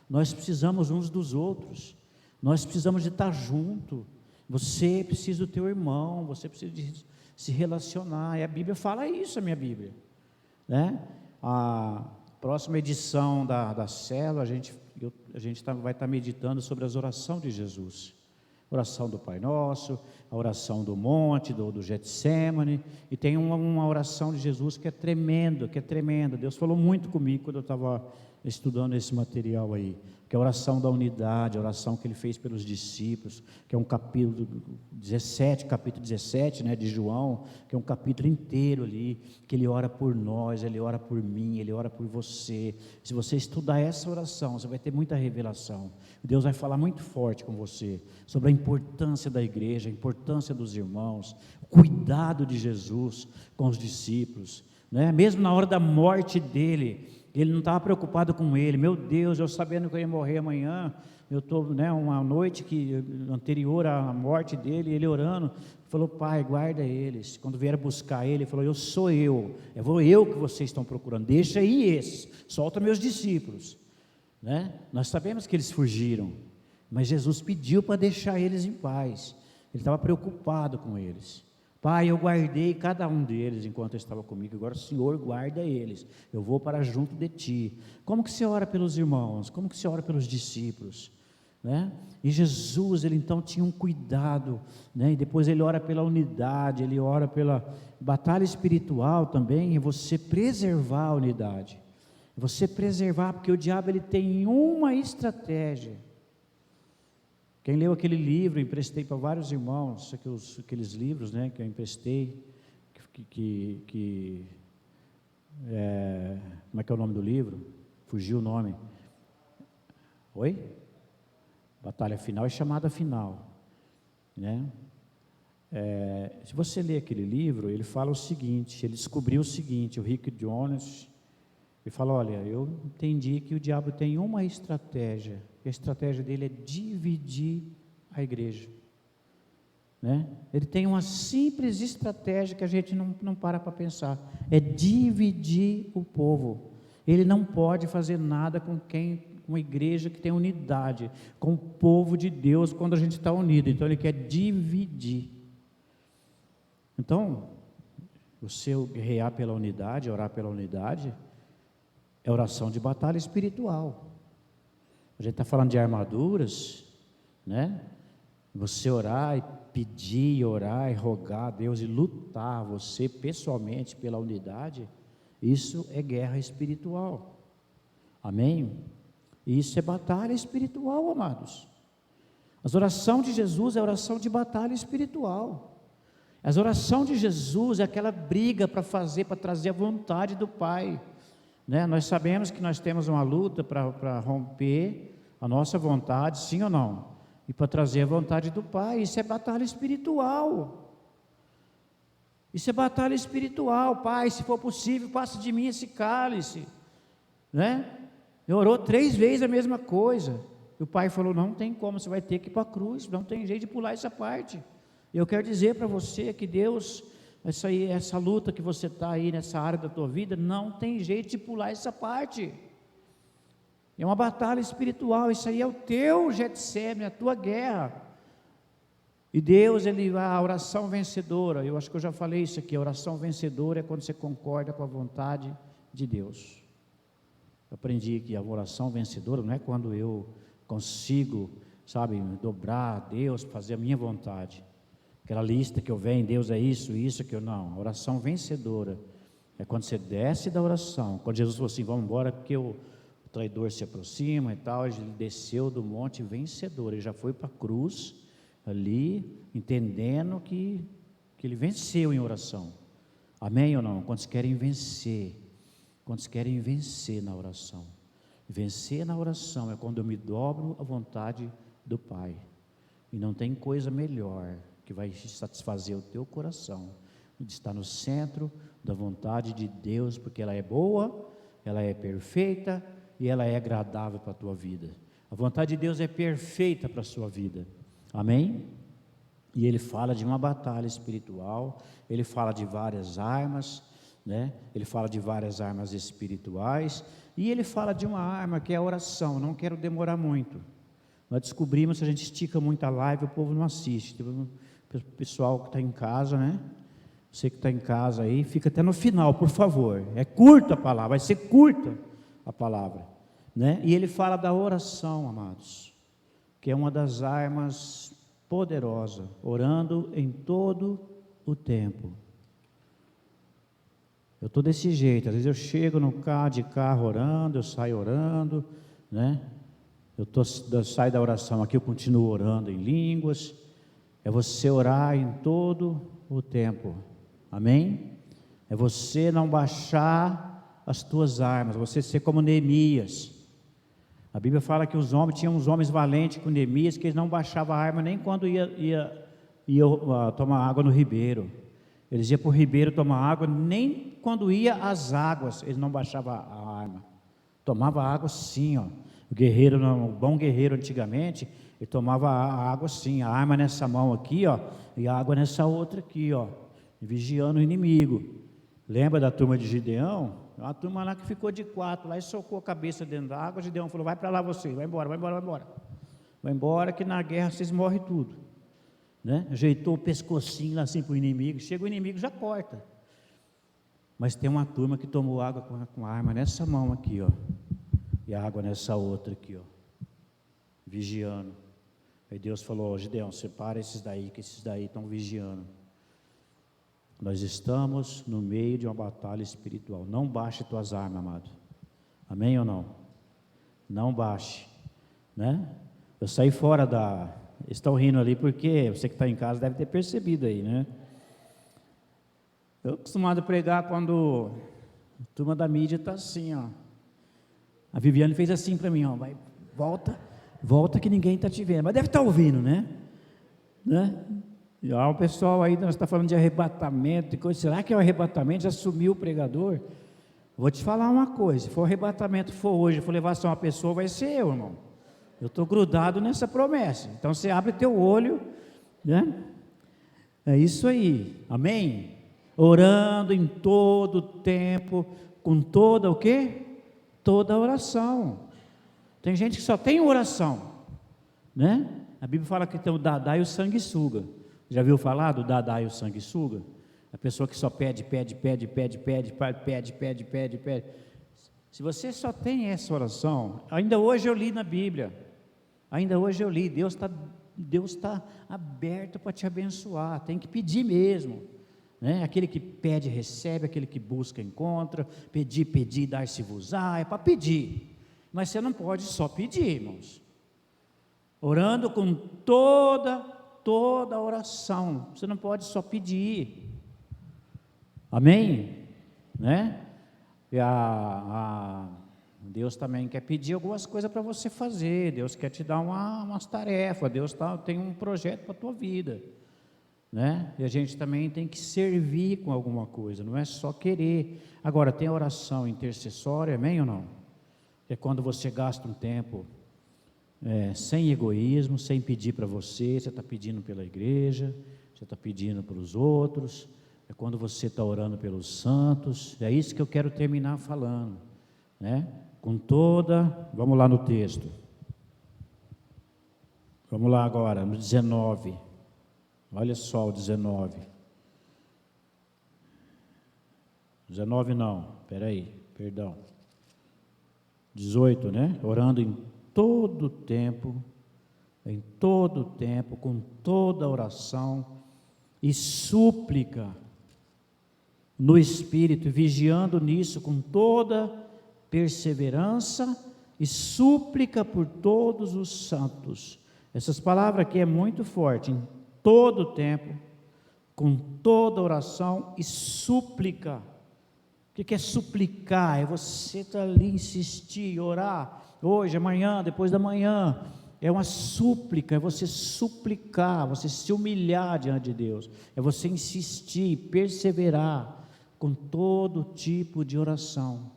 nós precisamos uns dos outros, nós precisamos de estar junto. Você precisa do teu irmão, você precisa de se relacionar, e a Bíblia fala isso, a minha Bíblia, né? A próxima edição da célula, a gente vai estar meditando sobre as orações de Jesus, oração do Pai Nosso, a oração do monte, do Getsêmani, e tem uma oração de Jesus que é tremenda, Deus falou muito comigo quando eu estava estudando esse material aí, que é a oração da unidade, a oração que ele fez pelos discípulos, que é um capítulo 17, né, de João, que é um capítulo inteiro ali, que ele ora por nós, ele ora por mim, ele ora por você. Se você estudar essa oração, você vai ter muita revelação. Deus vai falar muito forte com você, sobre a importância da igreja, a importância dos irmãos, o cuidado de Jesus com os discípulos, né? Mesmo na hora da morte dele, Ele não estava preocupado com ele. Meu Deus, eu sabendo que eu ia morrer amanhã, eu estou, uma noite anterior à morte dele, ele orando, falou: Pai, guarda eles. Quando vieram buscar ele falou: eu sou eu que vocês estão procurando, deixa aí esses, solta meus discípulos. Nós sabemos que eles fugiram, mas Jesus pediu para deixar eles em paz. Ele estava preocupado com eles. Pai, eu guardei cada um deles enquanto eu estava comigo, agora o Senhor guarda eles, eu vou para junto de Ti. Como que você ora pelos irmãos? Como que você ora pelos discípulos? E Jesus, ele então tinha um cuidado, e depois ele ora pela unidade, ele ora pela batalha espiritual também, e você preservar a unidade, você preservar, porque o diabo ele tem uma estratégia. Quem leu aquele livro, eu emprestei para vários irmãos, aqueles livros, que eu emprestei, como é que é o nome do livro? Fugiu o nome. Oi? Batalha Final e Chamada Final. Se você ler aquele livro, ele fala o seguinte, ele descobriu o seguinte, o Rick Jones, ele fala: olha, eu entendi que o diabo tem uma estratégia, a estratégia dele é dividir a igreja. Ele tem uma simples estratégia que a gente não para pensar, é dividir o povo. Ele não pode fazer nada com uma igreja que tem unidade, com o povo de Deus, quando a gente está unido. Então ele quer dividir. Então, você guerrear pela unidade, orar pela unidade, é oração de batalha espiritual. A gente está falando de armaduras, você orar e pedir, orar e rogar a Deus e lutar você pessoalmente pela unidade, isso é guerra espiritual. Amém? Isso é batalha espiritual, amados. A oração de Jesus é oração de batalha espiritual. A oração de Jesus é aquela briga para trazer a vontade do Pai. Nós sabemos que nós temos uma luta para romper a nossa vontade, sim ou não? E para trazer a vontade do Pai. Isso é batalha espiritual. Isso é batalha espiritual. Pai, se for possível, passe de mim esse cálice. Ele orou 3 vezes a mesma coisa. E o Pai falou: não tem como, você vai ter que ir para a cruz, não tem jeito de pular essa parte. E eu quero dizer para você que Deus, essa luta que você está aí nessa área da tua vida, não tem jeito de pular essa parte. É uma batalha espiritual, isso aí é o teu Getsemane, a tua guerra. E Deus, a oração vencedora, eu acho que eu já falei isso aqui, a oração vencedora é quando você concorda com a vontade de Deus. Eu aprendi que a oração vencedora não é quando eu consigo, dobrar a Deus, fazer a minha vontade. Aquela lista que eu venho, Deus é isso, que eu não. A oração vencedora é quando você desce da oração. Quando Jesus falou assim: vamos embora porque o traidor se aproxima e tal, ele desceu do monte vencedor, ele já foi para a cruz ali, entendendo que ele venceu em oração. Amém ou não? Quantos querem vencer? Quantos querem vencer na oração? Vencer na oração é quando eu me dobro à vontade do Pai. E não tem coisa melhor que vai satisfazer o teu coração de estar no centro da vontade de Deus, porque ela é boa, ela é perfeita e ela é agradável para a tua vida. A vontade de Deus é perfeita para a sua vida. Amém? E ele fala de uma batalha espiritual, ele fala de várias armas, ele fala de várias armas espirituais, e ele fala de uma arma que é a oração. Não quero demorar muito. Nós descobrimos que a gente estica muito a live, o povo não assiste. O pessoal que está em casa, você que está em casa aí, fica até no final, por favor. É curta a palavra, vai ser curta a palavra, E ele fala da oração, amados, que é uma das armas poderosas, orando em todo o tempo. Eu estou desse jeito, às vezes eu chego de carro orando, eu saio orando, eu saio da oração aqui, eu continuo orando em línguas. É você orar em todo o tempo, amém? É você não baixar as tuas armas, você ser como Neemias. A Bíblia fala que tinha uns homens valentes com Neemias, que eles não baixavam a arma nem quando ia tomar água no ribeiro. Eles iam para o ribeiro tomar água, nem quando ia às águas, eles não baixavam a arma. Tomava água assim, ó. O guerreiro, o bom guerreiro antigamente, ele tomava a água assim, a arma nessa mão aqui, ó, e a água nessa outra aqui, ó, vigiando o inimigo. Lembra da turma de Gideão? Uma turma lá que ficou de 4, lá e socou a cabeça dentro da água. Gideão falou: vai para lá você, vai embora, vai embora, vai embora. Vai embora que na guerra vocês morrem tudo. Né? Ajeitou o pescocinho lá assim para o inimigo, chega o inimigo já corta. Mas tem uma turma que tomou água com a arma nessa mão aqui, ó, e a água nessa outra aqui, ó, vigiando. Aí Deus falou: Gideão, separa esses daí, que esses daí estão vigiando. Nós estamos no meio de uma batalha espiritual. Não baixe tuas armas, amado. Amém ou não? Não baixe, né? Eu saí fora da... Estão rindo ali porque você que está em casa deve ter percebido aí, né? Eu acostumado a pregar quando a turma da mídia está assim, ó. A Viviane fez assim para mim, ó, vai, volta que ninguém está te vendo, mas deve estar ouvindo, né? E ó, o pessoal aí, nós está falando de arrebatamento, e coisa, será que é o arrebatamento? Já sumiu o pregador? Vou te falar uma coisa, se for arrebatamento, for hoje, for levar só uma pessoa, vai ser eu, irmão. Eu estou grudado nessa promessa, então você abre teu olho, né? É isso aí, amém? Orando em todo tempo, com toda o quê? Toda oração. Tem gente que só tem oração, né? A Bíblia fala que tem o dadá e o sanguessuga. Já viu falar do dadá e o sanguessuga? A pessoa que só pede. Se você só tem essa oração, ainda hoje eu li na Bíblia, Deus está aberto para te abençoar, tem que pedir mesmo. Né? Aquele que pede, recebe, aquele que busca, encontra, pedir, dar-se-vos-á, é para pedir, mas você não pode só pedir, irmãos, orando com toda oração, você não pode só pedir, amém? Né? E Deus também quer pedir algumas coisas para você fazer, Deus quer te dar umas tarefas, Deus tem um projeto para a tua vida, né? E a gente também tem que servir com alguma coisa, não é só querer. Agora, tem a oração intercessória, amém ou não? É quando você gasta um tempo sem egoísmo, sem pedir para você está pedindo pela igreja, você está pedindo para os outros, é quando você está orando pelos santos, é isso que eu quero terminar falando, né? Vamos lá no texto, vamos lá agora, no 19, olha só o 19 não, perdão, 18, né? Orando em todo tempo, com toda oração e súplica no Espírito, vigiando nisso com toda perseverança e súplica por todos os santos. Essas palavras aqui é muito forte, em todo tempo, com toda oração e súplica. O que é suplicar? É você estar ali, insistir, orar, hoje, amanhã, depois da manhã, é uma súplica, é você suplicar, você se humilhar diante de Deus, é você insistir, perseverar, com todo tipo de oração.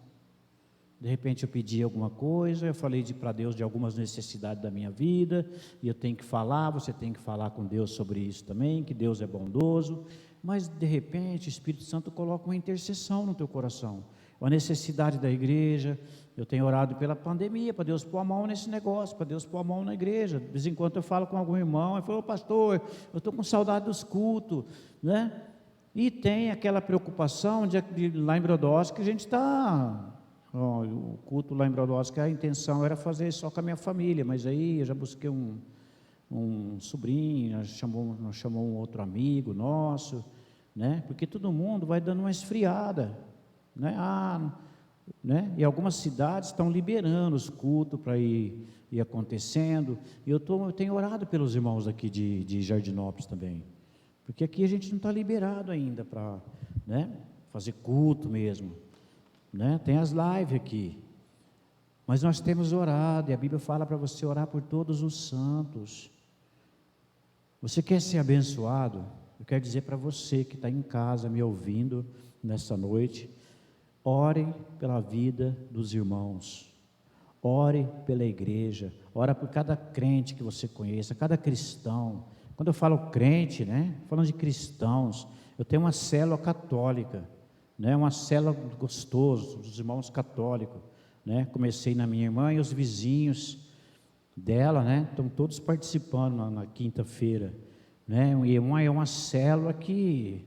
De repente eu pedi alguma coisa, eu falei para Deus de algumas necessidades da minha vida, e eu tenho que falar, você tem que falar com Deus sobre isso também, que Deus é bondoso, mas de repente o Espírito Santo coloca uma intercessão no teu coração, uma necessidade da igreja. Eu tenho orado pela pandemia, para Deus pôr a mão nesse negócio, para Deus pôr a mão na igreja. De vez em quando eu falo com algum irmão, ele falou: pastor, eu estou com saudade dos cultos, né? E tem aquela preocupação de lá em Brodowski, que a gente está... o culto lá em Brodowski, a intenção era fazer só com a minha família, mas aí eu já busquei um sobrinho, nós chamou um outro amigo nosso, né? Porque todo mundo vai dando uma esfriada, né? Né? E algumas cidades estão liberando os cultos para ir acontecendo, e eu tenho orado pelos irmãos aqui de Jardinópolis também, porque aqui a gente não está liberado ainda para, né, fazer culto mesmo, né? Tem as lives aqui, mas nós temos orado, e a Bíblia fala para você orar por todos os santos. Você quer ser abençoado? Eu quero dizer para você que está em casa me ouvindo nessa noite, ore pela vida dos irmãos, Ore pela igreja, ora por cada crente que você conheça, cada cristão. Quando eu falo crente, né, falando de cristãos, eu tenho uma célula católica, né, uma célula gostosa, dos irmãos católicos, né, comecei na minha irmã e os vizinhos dela, né, estão todos participando na quinta-feira, né, e é uma célula que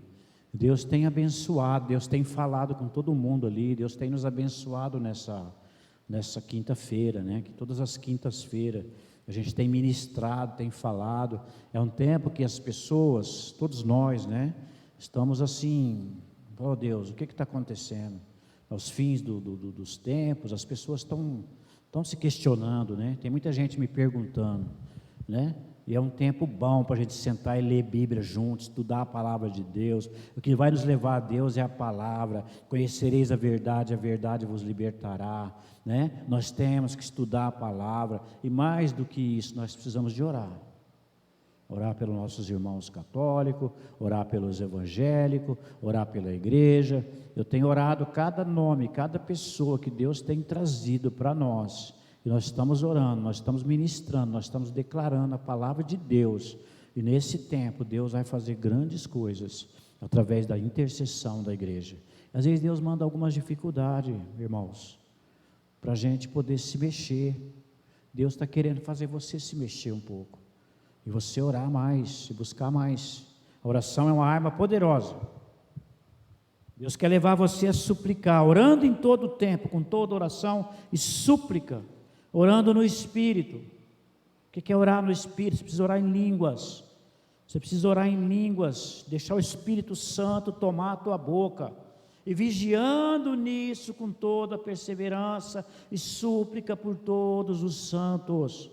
Deus tem abençoado, Deus tem falado com todo mundo ali, Deus tem nos abençoado nessa quinta-feira, né, que todas as quintas-feiras a gente tem ministrado, tem falado. É um tempo que as pessoas, todos nós, né, estamos assim, oh Deus, o que está acontecendo? Aos fins dos tempos, as pessoas estão se questionando, né, tem muita gente me perguntando, né, e é um tempo bom para a gente sentar e ler Bíblia juntos, estudar a palavra de Deus. O que vai nos levar a Deus é a palavra. Conhecereis a verdade vos libertará, né? Nós temos que estudar a palavra, e mais do que isso, nós precisamos de orar. Orar pelos nossos irmãos católicos, orar pelos evangélicos, orar pela igreja. Eu tenho orado cada nome, cada pessoa que Deus tem trazido para nós. E nós estamos orando, nós estamos ministrando, nós estamos declarando a palavra de Deus. E nesse tempo, Deus vai fazer grandes coisas através da intercessão da igreja. Às vezes Deus manda algumas dificuldades, irmãos, para a gente poder se mexer. Deus está querendo fazer você se mexer um pouco. E você orar mais, e buscar mais. A oração é uma arma poderosa. Deus quer levar você a suplicar, orando em todo o tempo, com toda oração e súplica. Orando no Espírito. O que é orar no Espírito? Você precisa orar em línguas. Você precisa orar em línguas, deixar o Espírito Santo tomar a tua boca, e vigiando nisso com toda perseverança e súplica por todos os santos.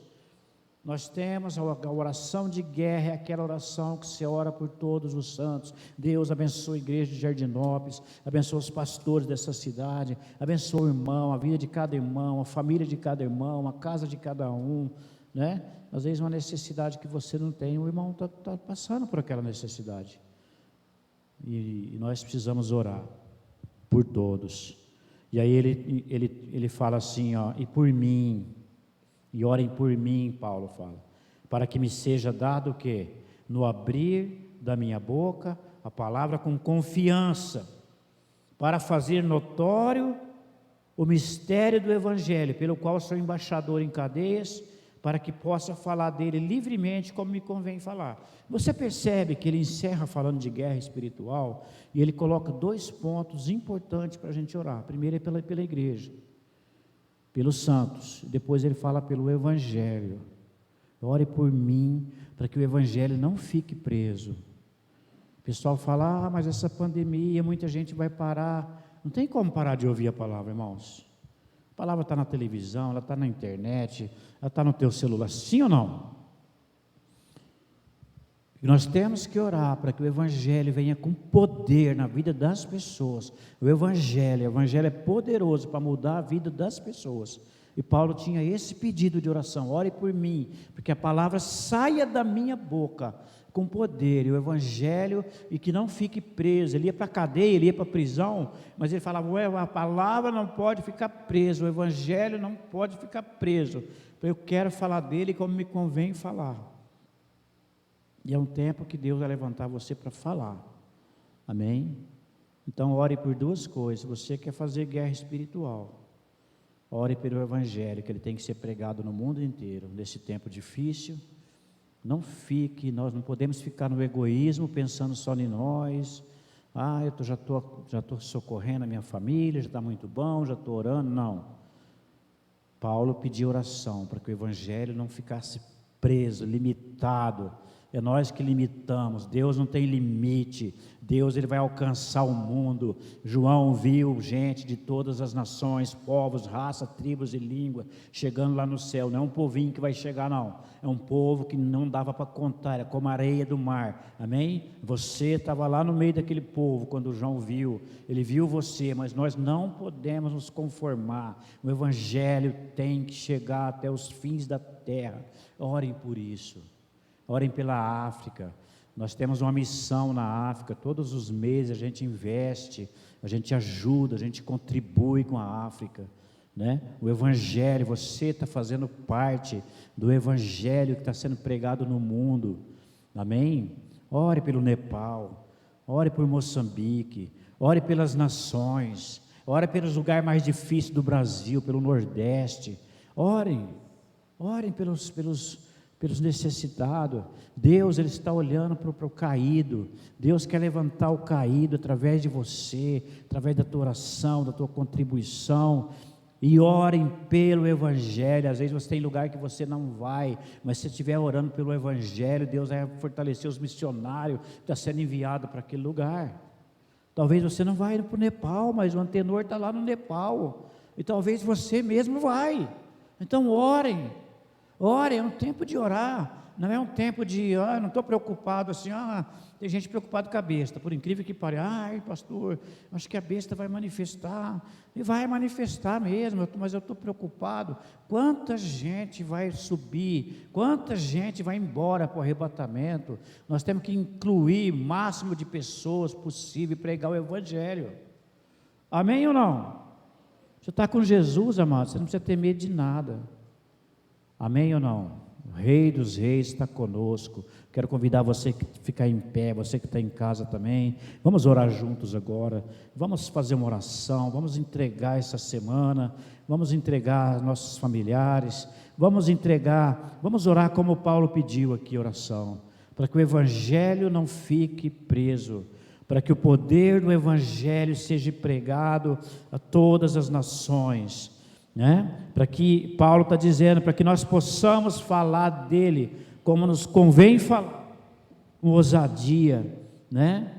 Nós temos a oração de guerra, é aquela oração que você ora por todos os santos. Deus abençoe a igreja de Jardinópolis, abençoe os pastores dessa cidade, abençoe o irmão, a vida de cada irmão, a família de cada irmão, a casa de cada um, né? Às vezes uma necessidade que você não tem, o irmão está passando por aquela necessidade, e nós precisamos orar por todos. E aí ele fala assim, ó, e por mim, e orem por mim, Paulo fala, para que me seja dado o quê? No abrir da minha boca, a palavra com confiança, para fazer notório o mistério do Evangelho, pelo qual sou embaixador em cadeias, para que possa falar dele livremente, como me convém falar. Você percebe que ele encerra falando de guerra espiritual, e ele coloca 2 pontos importantes para a gente orar. Primeiro é pela igreja, pelos santos, depois ele fala pelo Evangelho. Ore por mim, para que o Evangelho não fique preso. O pessoal fala, mas essa pandemia, muita gente vai parar. Não tem como parar de ouvir a palavra, irmãos. A palavra está na televisão, ela está na internet, ela está no teu celular, sim ou não? E nós temos que orar para que o Evangelho venha com poder na vida das pessoas. O Evangelho é poderoso para mudar a vida das pessoas. E Paulo tinha esse pedido de oração: ore por mim, porque a palavra saia da minha boca com poder, e o Evangelho, e que não fique preso. Ele ia para a cadeia, ele ia para a prisão, mas ele falava, a palavra não pode ficar presa, o Evangelho não pode ficar preso. Eu quero falar dele como me convém falar. E é um tempo que Deus vai levantar você para falar, amém? Então ore por 2 coisas. Você quer fazer guerra espiritual, ore pelo Evangelho, que ele tem que ser pregado no mundo inteiro, nesse tempo difícil. Nós não podemos ficar no egoísmo, pensando só em nós. Eu já estou socorrendo a minha família, já está muito bom, já estou orando. Não. Paulo pediu oração para que o Evangelho não ficasse preso, limitado. É nós que limitamos. Deus não tem limite. Deus, ele vai alcançar o mundo. João viu gente de todas as nações, povos, raças, tribos e línguas chegando lá no céu. Não é um povinho que vai chegar, não. É um povo que não dava para contar, é como a areia do mar. Amém? Você estava lá no meio daquele povo quando João viu. Ele viu você, mas nós não podemos nos conformar. O Evangelho tem que chegar até os fins da terra. Orem por isso. Orem pela África. Nós temos uma missão na África. Todos os meses a gente investe, a gente ajuda, a gente contribui com a África. né? O Evangelho, você está fazendo parte do Evangelho que está sendo pregado no mundo, amém? Ore pelo Nepal, ore por Moçambique, ore pelas nações, ore pelos lugares mais difíceis do Brasil, pelo Nordeste, orem pelos necessitados. Deus, Ele está olhando para o caído. Deus quer levantar o caído através de você, através da tua oração, da tua contribuição. E orem pelo Evangelho. Às vezes você tem lugar que você não vai, mas se estiver orando pelo Evangelho, Deus vai fortalecer os missionários que estão sendo enviados para aquele lugar. Talvez você não vai para o Nepal, mas o Antenor está lá no Nepal, e talvez você mesmo vai. Então orem, é um tempo de orar, não é um tempo de, não estou preocupado assim, tem gente preocupada com a besta, por incrível que pareça, pastor, acho que a besta vai manifestar, e vai manifestar mesmo, mas eu estou preocupado, quanta gente vai subir, quanta gente vai embora para o arrebatamento. Nós temos que incluir o máximo de pessoas possível e pregar o Evangelho, amém ou não? Você está com Jesus, amado, você não precisa ter medo de nada, amém ou não? O Rei dos Reis está conosco. Quero convidar você que ficar em pé, você que está em casa também. Vamos orar juntos agora. Vamos fazer uma oração. Vamos entregar essa semana. Vamos entregar nossos familiares. Vamos orar como Paulo pediu aqui, oração. Para que o Evangelho não fique preso. Para que o poder do Evangelho seja pregado a todas as nações. Né? Para que, Paulo está dizendo, para que nós possamos falar dele como nos convém falar, com ousadia, né?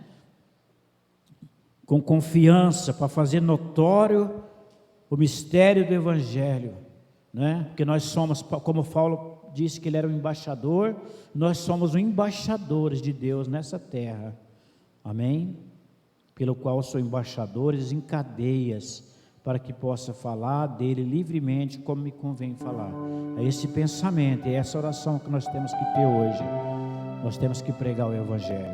Com confiança, para fazer notório o mistério do Evangelho, né? Porque nós somos, como Paulo disse que ele era um embaixador, nós somos embaixadores de Deus nessa terra, amém? Pelo qual sou embaixadores em cadeias, para que possa falar dele livremente como me convém falar. É esse pensamento, é essa oração que nós temos que ter hoje. Nós temos que pregar o Evangelho.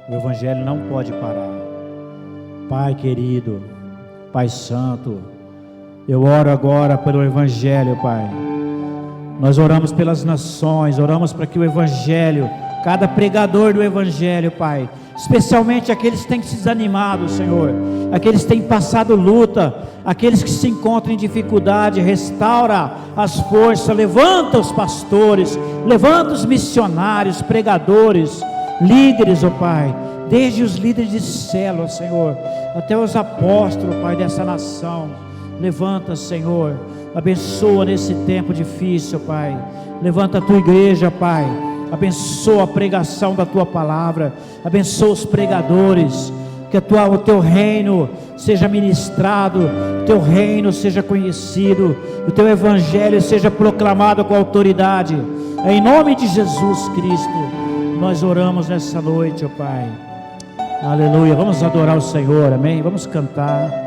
O Evangelho não pode parar. Pai querido, Pai santo, eu oro agora pelo Evangelho, Pai. Nós oramos pelas nações, oramos para que o Evangelho, cada pregador do Evangelho, Pai, especialmente aqueles que têm se desanimado, Senhor, aqueles que têm passado luta, aqueles que se encontram em dificuldade, restaura as forças, levanta os pastores, levanta os missionários, pregadores, líderes, ó Pai, desde os líderes de célula, Senhor, até os apóstolos, Pai, dessa nação. Levanta, Senhor, abençoa nesse tempo difícil, Pai. Levanta a tua igreja, Pai. Abençoa a pregação da tua palavra, abençoa os pregadores, que o teu reino seja ministrado, o teu reino seja conhecido, o teu Evangelho seja proclamado com autoridade. Em nome de Jesus Cristo, nós oramos nessa noite, ó Pai. Aleluia. Vamos adorar o Senhor, amém? Vamos cantar.